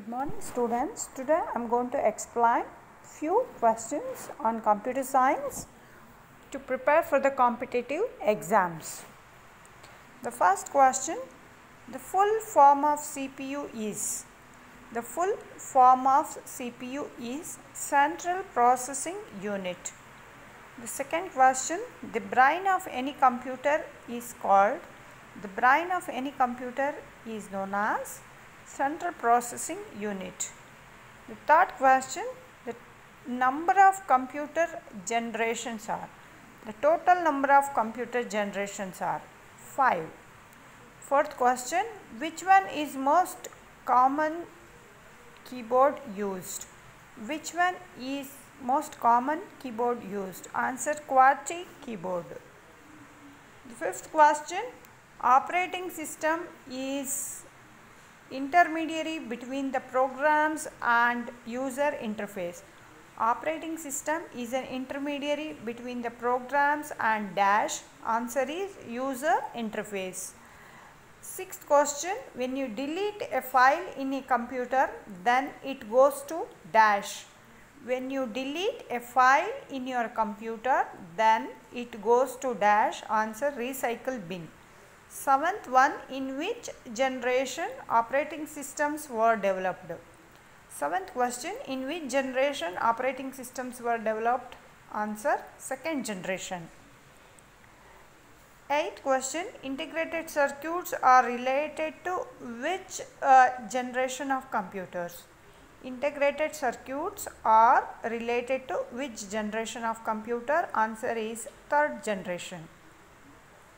Good morning students. Today I am going to explain few questions on computer science to prepare for the competitive exams. The first question, the full form of CPU is? The full form of CPU is Central Processing Unit. The second question, the brain of any computer is called? The brain of any computer is known as Central Processing Unit. The third question, the number of computer generations are? The total number of computer generations are 5. Fourth question, which one is most common keyboard used? Which one is most common keyboard used? Answer, QWERTY keyboard. The fifth question, operating system is intermediary between the programs and user interface. Operating system is an intermediary between the programs and dash. Answer is user interface. Sixth question, when you delete a file in a computer, then it goes to dash. When you delete a file in your computer, then it goes to dash. Answer, recycle bin. Seventh one, in which generation operating systems were developed? Seventh question, in which generation operating systems were developed? Answer, second generation. Eighth question, integrated circuits are related to which generation of computers? Integrated circuits are related to which generation of computer? Answer is third generation.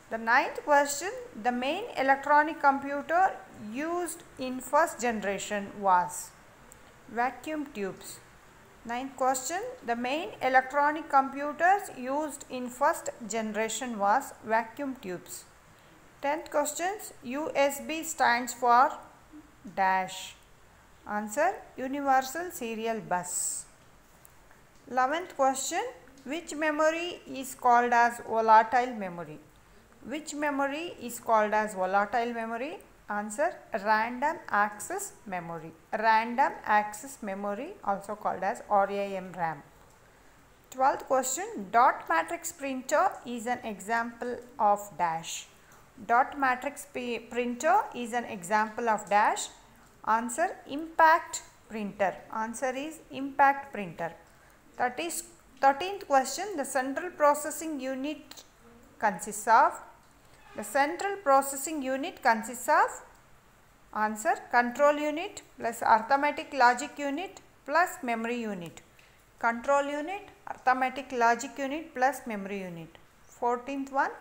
The ninth question, the main electronic computer used in first generation was? Vacuum tubes. Ninth question, the main electronic computers used in first generation was vacuum tubes. 10th question, USB stands for dash. Answer, Universal Serial Bus. 11th question, which memory is called as volatile memory? Which memory is called as volatile memory? Answer, random access memory. Random access memory, also called as RAM. 12th question, dot matrix printer is an example of dash. Dot matrix printer is an example of dash. Answer, impact printer. Answer is impact printer. 13th question, the central processing unit consists of? The central processing unit consists of? Answer, control unit plus arithmetic logic unit plus memory unit. Control unit, arithmetic logic unit plus memory unit. 14th one,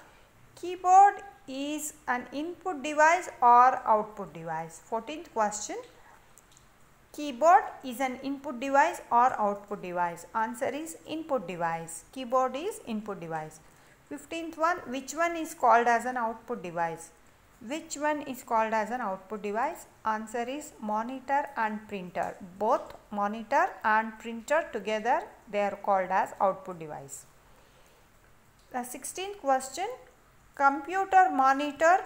keyboard is an input device or output device? 14th question, keyboard is an input device or output device? Answer is input device. Keyboard is input device. 15th one, which one is called as an output device? Which one is called as an output device? Answer is monitor and printer. Both monitor and printer together, they are called as output device. The 16th question, computer monitor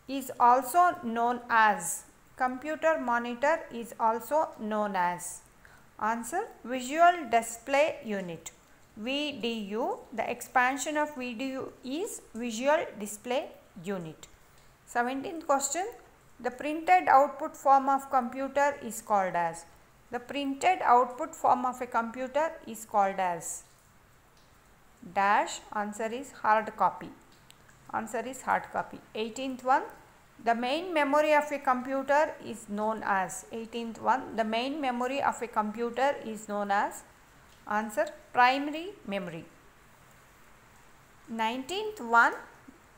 is also known as? Computer monitor is also known as? Answer, visual display unit. VDU, the expansion of VDU is visual display unit. 17th question, the printed output form of computer is called as? The printed output form of a computer is called as? Dash. Answer is hard copy. Answer is hard copy. 18th one, the main memory of a computer is known as? 18th one, the main memory of a computer is known as? Answer, primary memory. 19th one,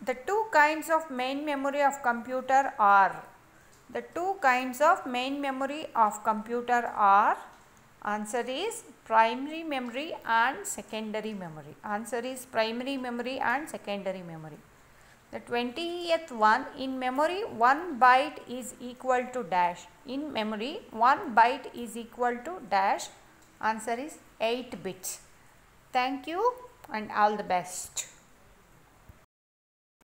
the two kinds of main memory of computer are? The two kinds of main memory of computer are? Answer is primary memory and secondary memory. Answer is primary memory and secondary memory. The 20th one, in memory 1 byte is equal to dash. In memory 1 byte is equal to dash. Answer is 8 bits. Thank you and all the best.